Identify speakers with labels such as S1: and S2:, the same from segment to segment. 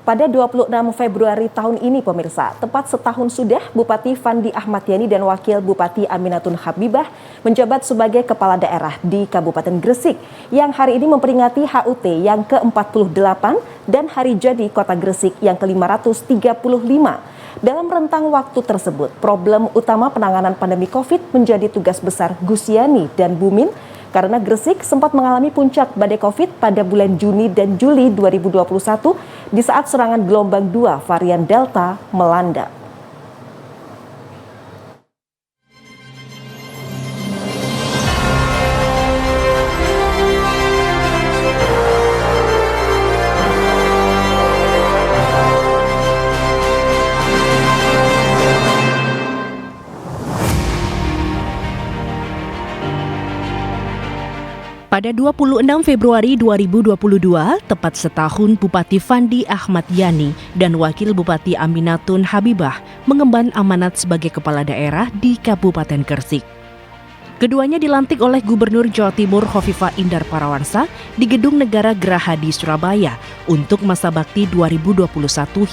S1: Pada 26 Februari tahun ini pemirsa, tepat setahun sudah Bupati Fandi Ahmad Yani dan Wakil Bupati Aminatun Habibah menjabat sebagai Kepala Daerah di Kabupaten Gresik yang hari ini memperingati HUT yang ke-48 dan Hari Jadi Kota Gresik yang ke-535. Dalam rentang waktu tersebut, problem utama penanganan pandemi COVID menjadi tugas besar Gus Yani dan Bumin karena Gresik sempat mengalami puncak badai COVID pada bulan Juni dan Juli 2021 di saat serangan gelombang 2 varian Delta melanda.
S2: Pada 26 Februari 2022, tepat setahun Bupati Fandi Ahmad Yani dan Wakil Bupati Aminatun Habibah mengemban amanat sebagai Kepala Daerah di Kabupaten Gresik. Keduanya dilantik oleh Gubernur Jawa Timur Khofifah Indar Parawansa di Gedung Negara Geraha di Surabaya untuk masa bakti 2021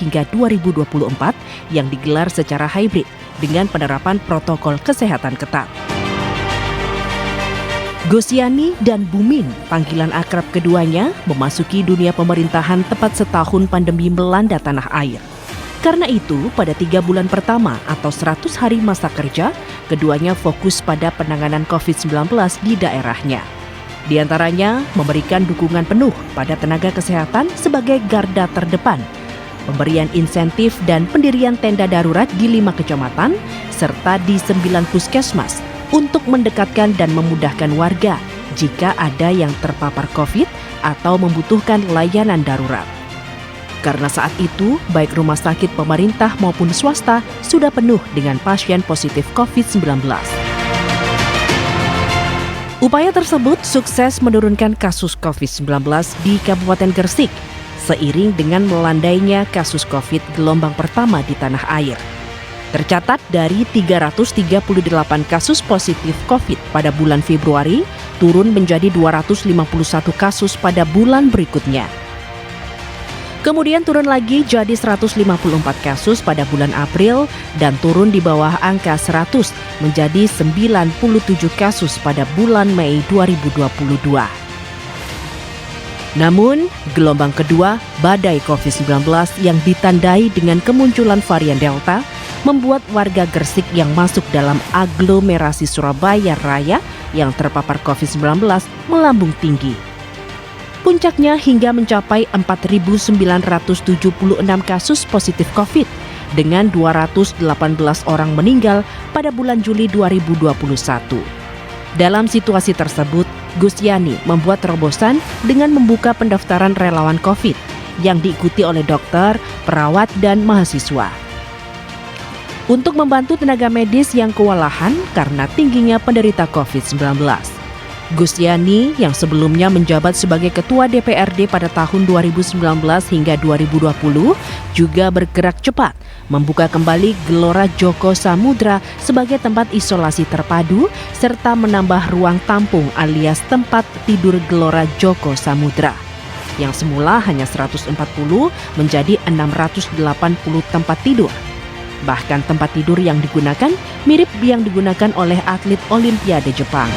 S2: hingga 2024 yang digelar secara hybrid dengan penerapan protokol kesehatan ketat. Gus Yani dan Bumin, panggilan akrab keduanya, memasuki dunia pemerintahan tepat setahun pandemi melanda tanah air. Karena itu, pada 3 bulan pertama atau 100 hari masa kerja, keduanya fokus pada penanganan COVID-19 di daerahnya. Di antaranya, memberikan dukungan penuh pada tenaga kesehatan sebagai garda terdepan, pemberian insentif dan pendirian tenda darurat di 5 kecamatan, serta di 9 puskesmas, untuk mendekatkan dan memudahkan warga jika ada yang terpapar COVID atau membutuhkan layanan darurat. Karena saat itu, baik rumah sakit pemerintah maupun swasta sudah penuh dengan pasien positif COVID-19. Upaya tersebut sukses menurunkan kasus COVID-19 di Kabupaten Gresik, seiring dengan melandainya kasus COVID gelombang pertama di tanah air. Tercatat dari 338 kasus positif COVID pada bulan Februari, turun menjadi 251 kasus pada bulan berikutnya. Kemudian turun lagi jadi 154 kasus pada bulan April dan turun di bawah angka 100 menjadi 97 kasus pada bulan Mei 2022. Namun, gelombang kedua badai COVID-19 yang ditandai dengan kemunculan varian Delta membuat warga Gresik yang masuk dalam aglomerasi Surabaya Raya yang terpapar COVID-19 melambung tinggi. Puncaknya hingga mencapai 4.976 kasus positif COVID dengan 218 orang meninggal pada bulan Juli 2021. Dalam situasi tersebut, Gus Yani membuat terobosan dengan membuka pendaftaran relawan COVID yang diikuti oleh dokter, perawat, dan mahasiswa. Untuk membantu tenaga medis yang kewalahan karena tingginya penderita COVID-19. Gus Yani yang sebelumnya menjabat sebagai Ketua DPRD pada tahun 2019 hingga 2020 juga bergerak cepat membuka kembali Gelora Joko Samudra sebagai tempat isolasi terpadu serta menambah ruang tampung alias tempat tidur Gelora Joko Samudra yang semula hanya 140 menjadi 680 tempat tidur. Bahkan tempat tidur yang digunakan mirip yang digunakan oleh atlet Olimpiade Jepang.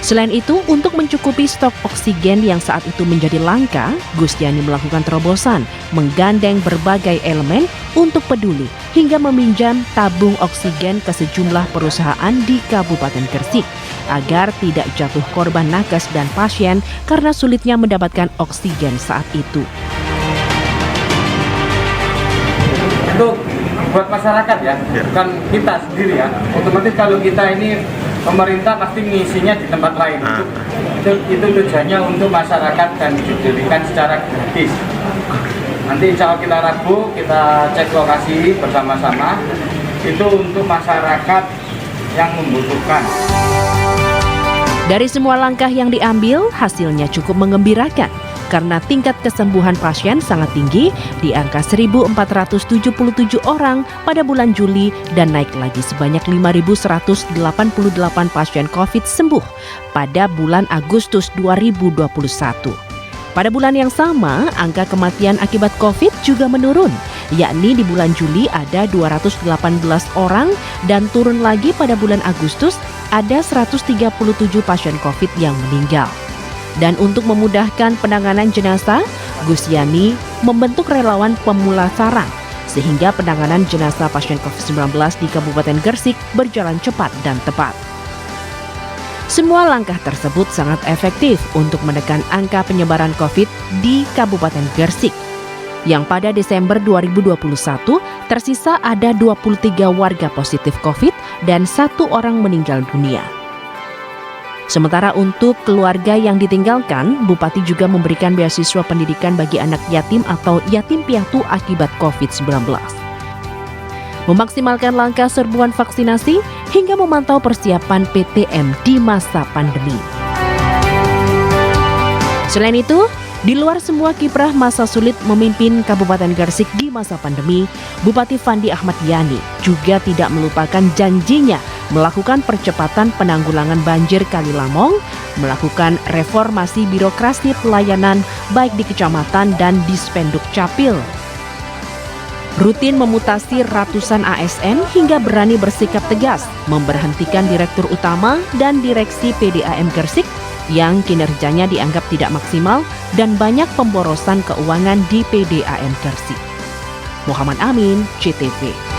S2: Selain itu, untuk mencukupi stok oksigen yang saat itu menjadi langka, Gus Yani melakukan terobosan, menggandeng berbagai elemen untuk peduli hingga meminjam tabung oksigen ke sejumlah perusahaan di Kabupaten Gresik agar tidak jatuh korban nakes dan pasien karena sulitnya mendapatkan oksigen saat itu.
S3: Itu buat masyarakat ya, bukan kita sendiri ya. Otomatis kalau kita ini pemerintah pasti ngisinya di tempat lain. Itu tujuannya untuk masyarakat dan diberikan secara gratis. Nanti insya Allah kita Rabu kita cek lokasi bersama-sama. Itu untuk masyarakat yang membutuhkan.
S2: Dari semua langkah yang diambil, hasilnya cukup mengembirakan. Karena tingkat kesembuhan pasien sangat tinggi di angka 1.477 orang pada bulan Juli dan naik lagi sebanyak 5.188 pasien COVID sembuh pada bulan Agustus 2021. Pada bulan yang sama, angka kematian akibat COVID juga menurun, yakni di bulan Juli ada 218 orang dan turun lagi pada bulan Agustus ada 137 pasien COVID yang meninggal. Dan untuk memudahkan penanganan jenazah, Gus Yani membentuk relawan pemulasaran sehingga penanganan jenazah pasien COVID-19 di Kabupaten Gresik berjalan cepat dan tepat. Semua langkah tersebut sangat efektif untuk menekan angka penyebaran COVID di Kabupaten Gresik, yang pada Desember 2021 tersisa ada 23 warga positif COVID dan 1 orang meninggal dunia. Sementara untuk keluarga yang ditinggalkan, Bupati juga memberikan beasiswa pendidikan bagi anak yatim atau yatim piatu akibat COVID-19. Memaksimalkan langkah serbuan vaksinasi hingga memantau persiapan PTM di masa pandemi. Selain itu, di luar semua kiprah masa sulit memimpin Kabupaten Gresik di masa pandemi, Bupati Fandi Ahmad Yani juga tidak melupakan janjinya melakukan percepatan penanggulangan banjir Kali Lamong, melakukan reformasi birokrasi pelayanan baik di kecamatan dan di Spenduk Capil, rutin memutasi ratusan ASN hingga berani bersikap tegas memberhentikan Direktur Utama dan Direksi PDAM Gresik yang kinerjanya dianggap tidak maksimal dan banyak pemborosan keuangan di PDAM Gresik. Muhammad Amin, CTV.